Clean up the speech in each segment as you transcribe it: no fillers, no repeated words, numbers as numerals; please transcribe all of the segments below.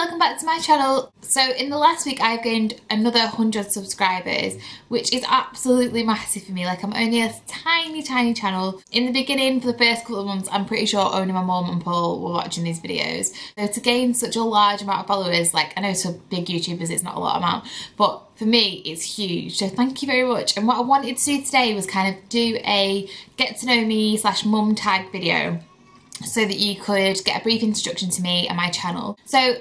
welcome back to my channel. So in the last week I've gained another 100 subscribers, which is absolutely massive for me. Like, I'm only a tiny channel. In the beginning, for the first couple of months, I'm pretty sure only my mum and Paul were watching these videos. So to gain such a large amount of followers, like, I know for big YouTubers it's not a lot amount, but for me it's huge, so thank you very much. And what I wanted to do today was kind of do a get to know me / mum tag video, so that you could get a brief introduction to me and my channel. So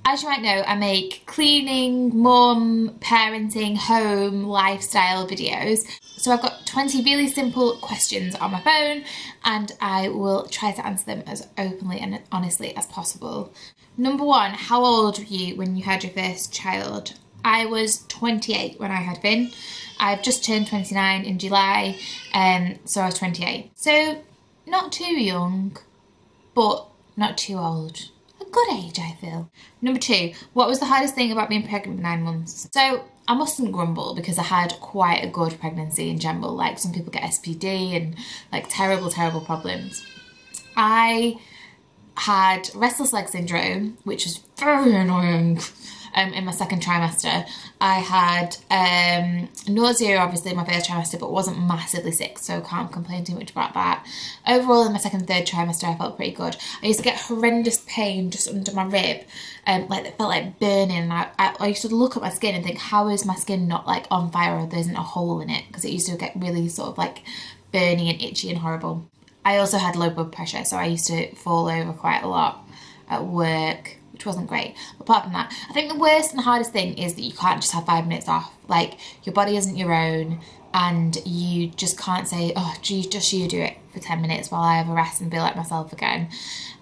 as you might know, I make cleaning, mum, parenting, home, lifestyle videos. So I've got 20 really simple questions on my phone and I will try to answer them as openly and honestly as possible. Number one, how old were you when you had your first child? I was 28 when I had Finn. I've just turned 29 in July, so I was 28. So not too young, but not too old. A good age, I feel. Number two, what was the hardest thing about being pregnant for 9 months? So I mustn't grumble because I had quite a good pregnancy in general. Like, some people get SPD and like terrible problems. I had restless leg syndrome, which was very annoying. In my second trimester. I had nausea obviously in my first trimester, but wasn't massively sick, so can't complain too much about that. Overall, in my second and third trimester I felt pretty good. I used to get horrendous pain just under my rib, like it felt like burning. I used to look at my skin and think, how is my skin not like on fire or there isn't a hole in it, because it used to get really sort of like burny and itchy and horrible. I also had low blood pressure, so I used to fall over quite a lot at work, which wasn't great. But apart from that, I think the worst and the hardest thing is that you can't just have 5 minutes off. Like, your body isn't your own and you just can't say, oh gee, just you do it for 10 minutes while I have a rest and be like myself again.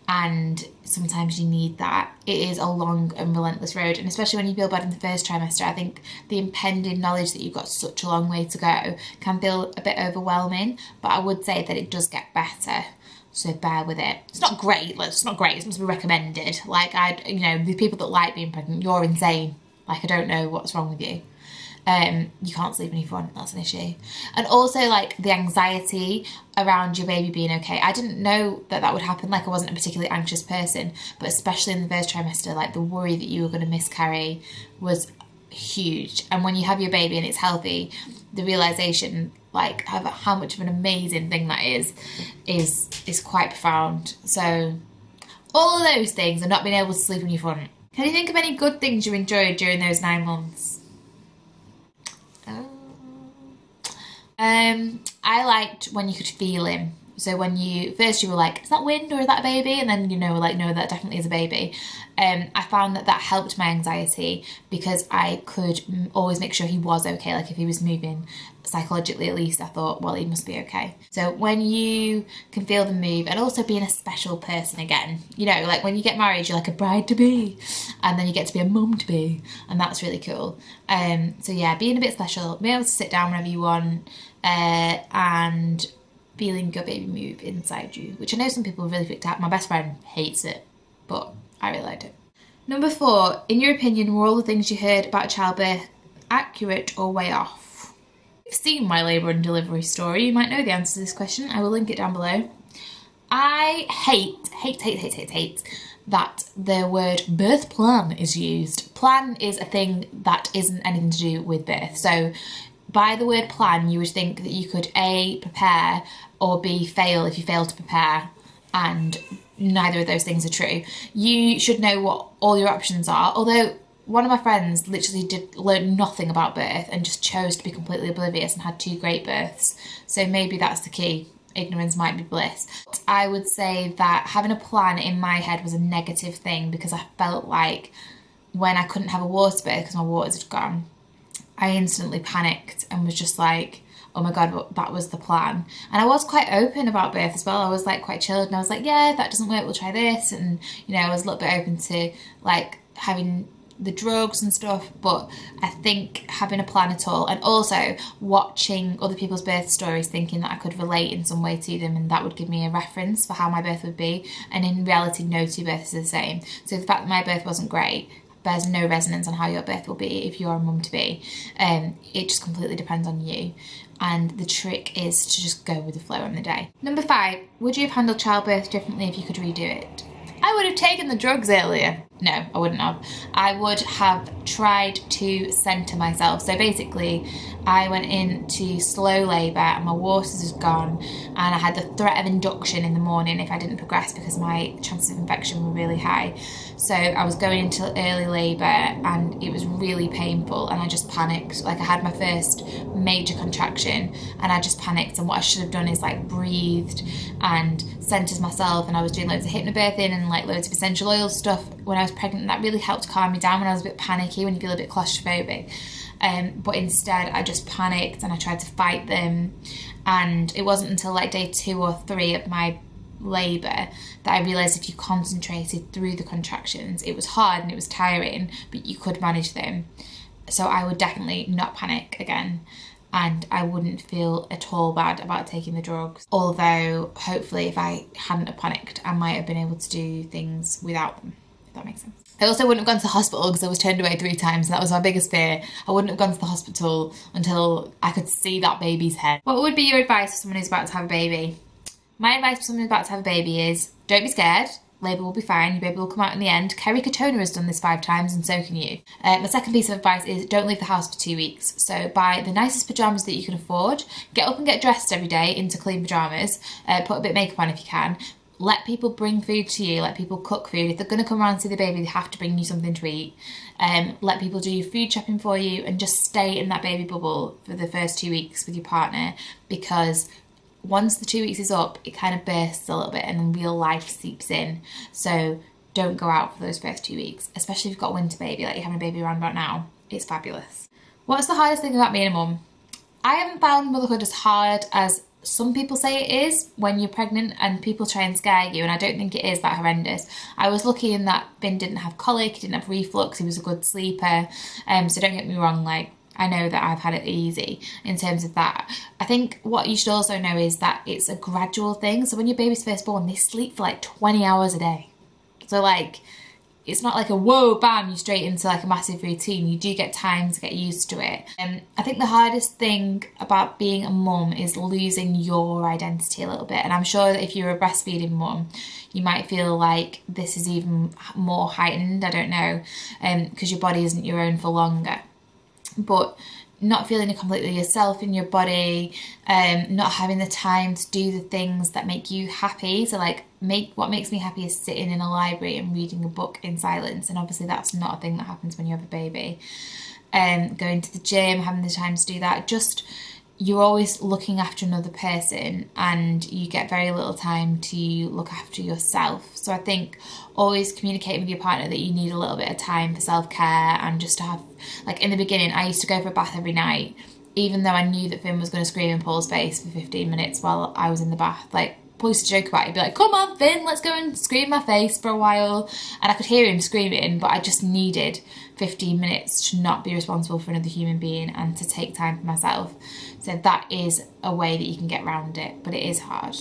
And sometimes you need that. It is a long and relentless road, and especially when you feel bad in the first trimester, I think the impending knowledge that you've got such a long way to go can feel a bit overwhelming, but I would say that it does get better. So bear with it. It's not great, it's not great, it's not to be recommended. Like, you know, the people that like being pregnant, you're insane. Like, I don't know what's wrong with you. You can't sleep when you're pregnant, that's an issue. And also, like, the anxiety around your baby being okay. I didn't know that that would happen. Like, I wasn't a particularly anxious person, but especially in the first trimester, like, the worry that you were going to miscarry was huge. And when you have your baby and it's healthy, the realisation, like, how much of an amazing thing that is quite profound. So all of those things and not being able to sleep when you're pregnant. Can you think of any good things you enjoyed during those 9 months? I liked when you could feel him. So when you were like, is that wind or is that a baby? And then, you know, like, no, that definitely is a baby. I found that helped my anxiety because I could always make sure he was okay. Like, if he was moving, psychologically at least, I thought, well, he must be okay. So when you can feel them move, and also being a special person again, you know, like when you get married, you're like a bride-to-be, and then you get to be a mum-to-be, and that's really cool. So yeah, being a bit special, being able to sit down whenever you want, and feeling your baby move inside you, which I know some people really freaked out. My best friend hates it, but I really liked it. Number 4, in your opinion, were all the things you heard about childbirth accurate or way off? If you've seen my labour and delivery story, you might know the answer to this question. I will link it down below. I hate that the word birth plan is used. Plan is a thing that isn't anything to do with birth. So by the word plan, you would think that you could A, prepare, or B, fail if you fail to prepare, and neither of those things are true. You should know what all your options are, although one of my friends literally did learn nothing about birth and just chose to be completely oblivious and had 2 great births. So maybe that's the key. Ignorance might be bliss. I would say that having a plan in my head was a negative thing, because I felt like when I couldn't have a water birth because my waters had gone, I instantly panicked and was just like, oh my god, that was the plan. And I was quite open about birth as well. I was like quite chilled, and I was like, yeah, if that doesn't work, we'll try this. And, you know, I was a little bit open to like having the drugs and stuff. But I think having a plan at all, and also watching other people's birth stories, thinking that I could relate in some way to them, and that would give me a reference for how my birth would be. And in reality, no 2 births are the same. So the fact that my birth wasn't great bears no resonance on how your birth will be if you're a mum-to-be. It just completely depends on you. And the trick is to just go with the flow on the day. Number 5, would you have handled childbirth differently if you could redo it? I would have taken the drugs earlier. No, I wouldn't have. I would have tried to centre myself. So basically, I went into slow labour and my waters was gone, and I had the threat of induction in the morning if I didn't progress because my chances of infection were really high. So I was going into early labour and it was really painful, and I just panicked. Like, I had my first major contraction and I just panicked, and what I should have done is like breathed and centred myself, and I was doing loads of hypnobirthing and like loads of essential oil stuff when I was pregnant, and that really helped calm me down when I was a bit panicky, when you feel a bit claustrophobic. But instead I just panicked and I tried to fight them, and it wasn't until like day 2 or 3 of my labour that I realised if you concentrated through the contractions, it was hard and it was tiring, but you could manage them. So I would definitely not panic again, and I wouldn't feel at all bad about taking the drugs, although hopefully if I hadn't have panicked I might have been able to do things without them, if that makes sense. I also wouldn't have gone to the hospital because I was turned away 3 times, and that was my biggest fear. I wouldn't have gone to the hospital until I could see that baby's head. What would be your advice for someone who's about to have a baby? My advice for someone who's about to have a baby is, don't be scared. Labour will be fine, your baby will come out in the end. Kerry Katona has done this 5 times and so can you. My second piece of advice is don't leave the house for 2 weeks. So buy the nicest pyjamas that you can afford, get up and get dressed every day into clean pyjamas, put a bit of makeup on if you can. Let people bring food to you, let people cook food. If they're going to come around and see the baby, they have to bring you something to eat. Let people do your food shopping for you, and just stay in that baby bubble for the first 2 weeks with your partner, because once the 2 weeks is up, it kind of bursts a little bit and real life seeps in. So don't go out for those first 2 weeks, especially if you've got a winter baby, like you're having a baby around about now. It's fabulous. What's the hardest thing about being a mum? I haven't found motherhood as hard as some people say it is when you're pregnant and people try and scare you, and I don't think it is that horrendous. I was lucky in that Finn didn't have colic, he didn't have reflux, he was a good sleeper, so don't get me wrong, like, I know that I've had it easy in terms of that. I think what you should also know is that it's a gradual thing. So when your baby's first born, they sleep for like 20 hours a day. So like, it's not like a whoa, bam, you're straight into like a massive routine. You do get time to get used to it. I think the hardest thing about being a mum is losing your identity a little bit. And I'm sure that if you're a breastfeeding mum, you might feel like this is even more heightened, I don't know, because your body isn't your own for longer. But not feeling completely yourself in your body, not having the time to do the things that make you happy. So like, what makes me happy is sitting in a library and reading a book in silence, and obviously that's not a thing that happens when you have a baby. Going to the gym, having the time to do that, just you're always looking after another person and you get very little time to look after yourself. So I think always communicating with your partner that you need a little bit of time for self-care, and just to have, like in the beginning, I used to go for a bath every night, even though I knew that Finn was going to scream in Paul's face for 15 minutes while I was in the bath. Like, Paul used to joke about it, he'd be like, come on Finn, let's go and scream in my face for a while. And I could hear him screaming, but I just needed 15 minutes to not be responsible for another human being and to take time for myself. So that is a way that you can get around it, but it is hard.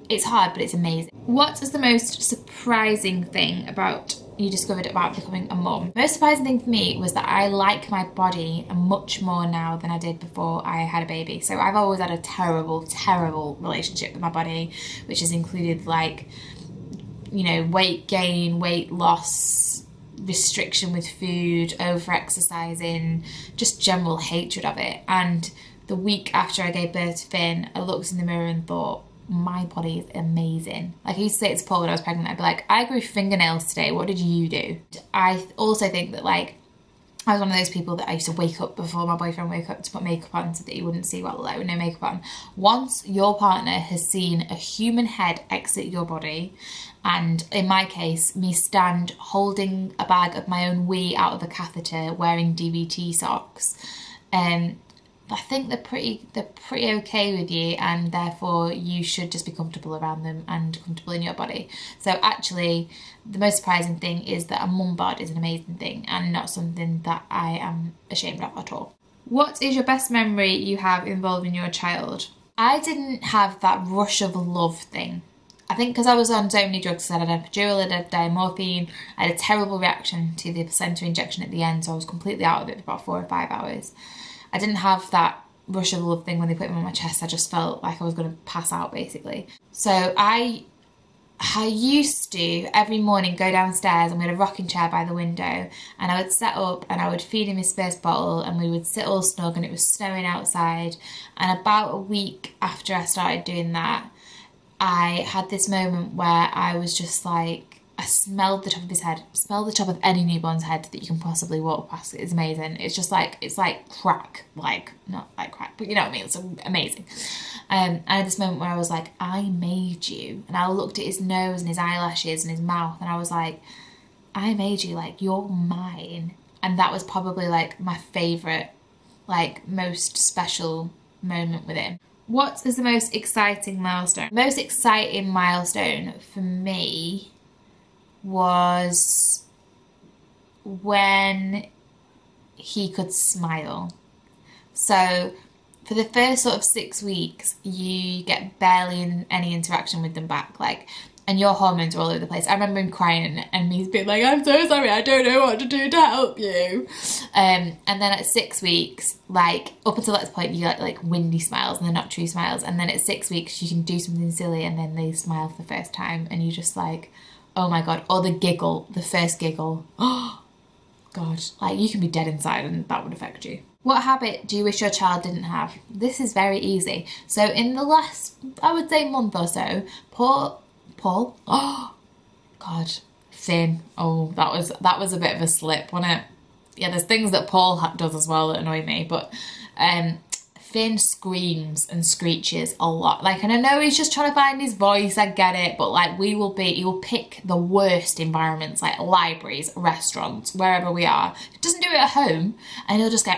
It's hard, but it's amazing. What is the most surprising thing you discovered about becoming a mum? The most surprising thing for me was that I like my body much more now than I did before I had a baby. So I've always had a terrible, terrible relationship with my body, which has included like, you know, weight gain, weight loss, restriction with food, over-exercising, just general hatred of it. And the week after I gave birth to Finn, I looked in the mirror and thought, my body is amazing. Like, I used to say it to Paul when I was pregnant, I'd be like, I grew fingernails today, what did you do? I also think that, like, I was one of those people that I used to wake up before my boyfriend woke up to put makeup on so that he wouldn't see what I looked like with no makeup on. Once your partner has seen a human head exit your body, and in my case, me stand holding a bag of my own wee out of a catheter, wearing DVT socks, I think they're pretty okay with you, and therefore you should just be comfortable around them and comfortable in your body. So actually, the most surprising thing is that a mum bod is an amazing thing and not something that I am ashamed of at all. What is your best memory you have involving your child? I didn't have that rush of love thing. I think because I was on so many drugs, I had an epidural, I had diamorphine, I had a terrible reaction to the placenta injection at the end, so I was completely out of it for about 4 or 5 hours. I didn't have that rush of love thing when they put him on my chest. I just felt like I was going to pass out, basically. So I I used to every morning go downstairs and we had a rocking chair by the window, and I would set up and I would feed him his first bottle and we would sit all snug, and it was snowing outside. And about a week after I started doing that, I had this moment where I was just like, I smelled the top of his head, smelled the top of any newborn's head that you can possibly walk past. It's amazing. It's just like, it's like crack, like, not like crack, but you know what I mean? It's amazing. I had this moment where I was like, I made you. And I looked at his nose and his eyelashes and his mouth, and I was like, I made you, like, you're mine. And that was probably like my favourite, like, most special moment with him. What is the most exciting milestone? Most exciting milestone for me was when he could smile. So for the first sort of 6 weeks, you get barely any interaction with them back, like, and your hormones are all over the place. I remember him crying and me being like, I'm so sorry, I don't know what to do to help you. And then at 6 weeks, like, up until that point, you get like windy smiles and they're not true smiles. And then at 6 weeks, you can do something silly and then they smile for the first time and you just like, oh my God. Or the giggle, the first giggle. Oh God, like, you can be dead inside and that would affect you. What habit do you wish your child didn't have? This is very easy. So in the last, I would say, month or so, Paul, oh God, Finn, oh, that was a bit of a slip, wasn't it? Yeah, there's things that Paul does as well that annoy me, but Finn screams and screeches a lot. Like, and I know he's just trying to find his voice, I get it, but like, he will pick the worst environments, like libraries, restaurants, wherever we are. He doesn't do it at home, and he'll just go,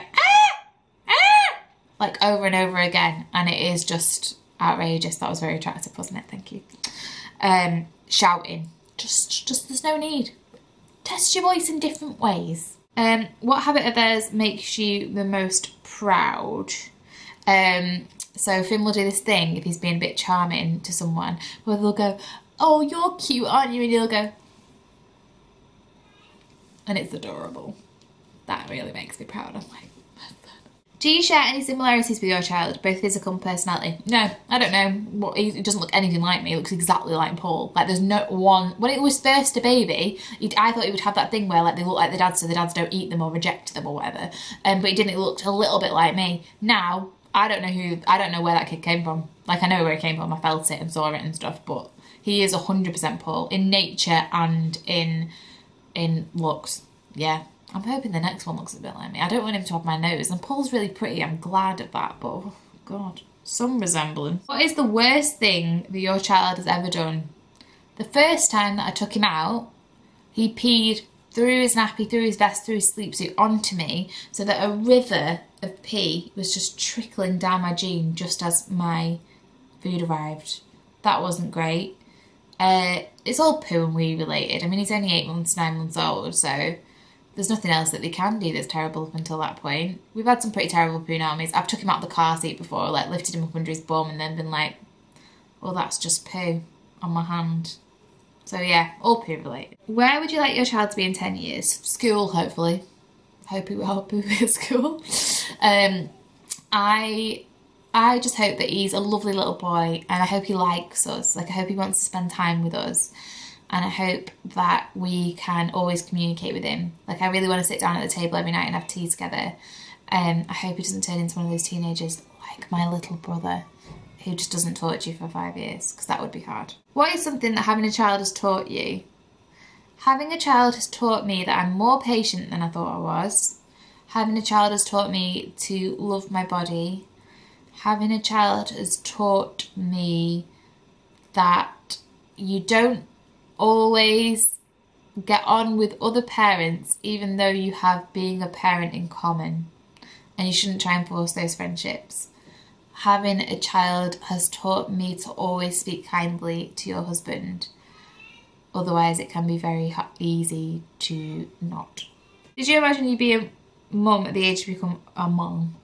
like over and over again, and it is just outrageous. That was very attractive, wasn't it? Thank you. Shouting, just there's no need. Test your voice in different ways. What habit of theirs makes you the most proud? So Finn will do this thing if he's being a bit charming to someone, where they'll go, oh, you're cute, aren't you? And he'll go, and it's adorable. That really makes me proud. I'm like, do you share any similarities with your child, both physical and personality? No, I don't know. He doesn't look anything like me. He looks exactly like Paul. Like, there's no one. When it was first a baby, I thought he would have that thing where like they look like the dads, so the dads don't eat them or reject them or whatever. But he didn't. He looked a little bit like me. Now I don't know where that kid came from. Like, I know where he came from. I felt it and saw it and stuff. But he is 100% Paul in nature and in looks. Yeah. I'm hoping the next one looks a bit like me. I don't want him to have my nose. And Paul's really pretty. I'm glad of that. But, oh, God, some resemblance. What is the worst thing that your child has ever done? The first time that I took him out, he peed through his nappy, through his vest, through his sleep suit onto me, so that a river of pee was just trickling down my jean just as my food arrived. That wasn't great. It's all poo and wee related. I mean, he's only 8 months, 9 months old, so there's nothing else that they can do that's terrible up until that point. We've had some pretty terrible poo namis. I've took him out of the car seat before, like lifted him up under his bum and then been like, well, that's just poo on my hand. So yeah, all poo related. Where would you like your child to be in 10 years? School, hopefully. Hope he will be at school. I just hope that he's a lovely little boy, and I hope he likes us. Like, I hope he wants to spend time with us. And I hope that we can always communicate with him. Like, I really want to sit down at the table every night and have tea together. I hope he doesn't turn into one of those teenagers like my little brother, who just doesn't talk to you for 5 years, because that would be hard. What is something that having a child has taught you? Having a child has taught me that I'm more patient than I thought I was. Having a child has taught me to love my body. Having a child has taught me that you don't always get on with other parents even though you have being a parent in common, and you shouldn't try and force those friendships. Having a child has taught me to always speak kindly to your husband, otherwise it can be very easy to not. Did you imagine you'd be a mum at the age to become a mum?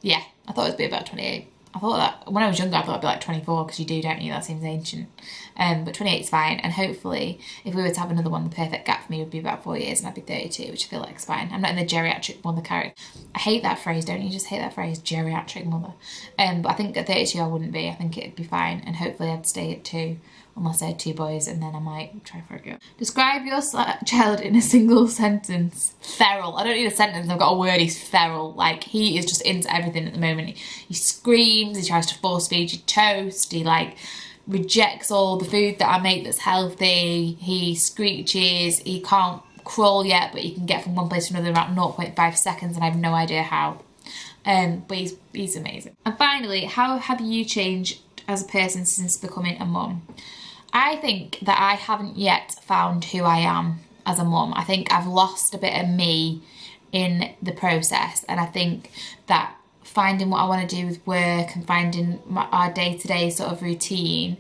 Yeah, I thought it would be about 28. I thought that when I was younger, I thought I'd be like 24, because you do, don't you? That seems ancient. But 28 is fine. And hopefully, if we were to have another one, the perfect gap for me would be about 4 years, and I'd be 32, which I feel like is fine. I'm not in the geriatric mother category. I hate that phrase, don't you? Just hate that phrase, geriatric mother. But I think at 32 I wouldn't be. I think it'd be fine, and hopefully I'd stay at 2 unless I had 2 boys, and then I might try for a girl. Describe your child in a single sentence. Feral. I don't need a sentence, I've got a word. He's feral. Like, he is just into everything at the moment. He screams, he tries to force feed you toast, he like rejects all the food that I make that's healthy, he screeches, he can't crawl yet, but he can get from one place to another in about 0.5 seconds, and I have no idea how. But he's amazing. And finally, how have you changed as a person since becoming a mum? I think that I haven't yet found who I am as a mum. I think I've lost a bit of me in the process, and I think that finding what I want to do with work and finding our day-to-day sort of routine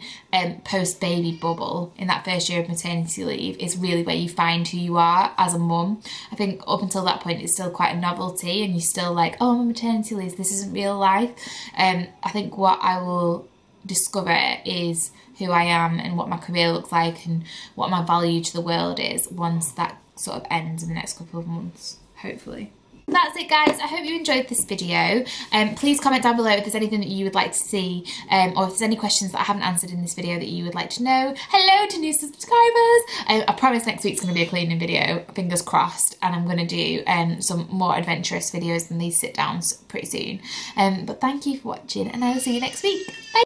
post-baby bubble in that first year of maternity leave is really where you find who you are as a mum. I think up until that point it's still quite a novelty, and you're still like, oh, I'm on maternity leave, this isn't real life. I think what I will discover is who I am and what my career looks like and what my value to the world is once that sort of ends in the next couple of months, hopefully. That's it, guys. I hope you enjoyed this video. Please comment down below if there's anything that you would like to see, or if there's any questions that I haven't answered in this video that you would like to know. Hello to new subscribers. I promise next week's going to be a cleaning video, fingers crossed, and I'm going to do some more adventurous videos than these sit downs pretty soon. But thank you for watching, and I'll see you next week. Bye.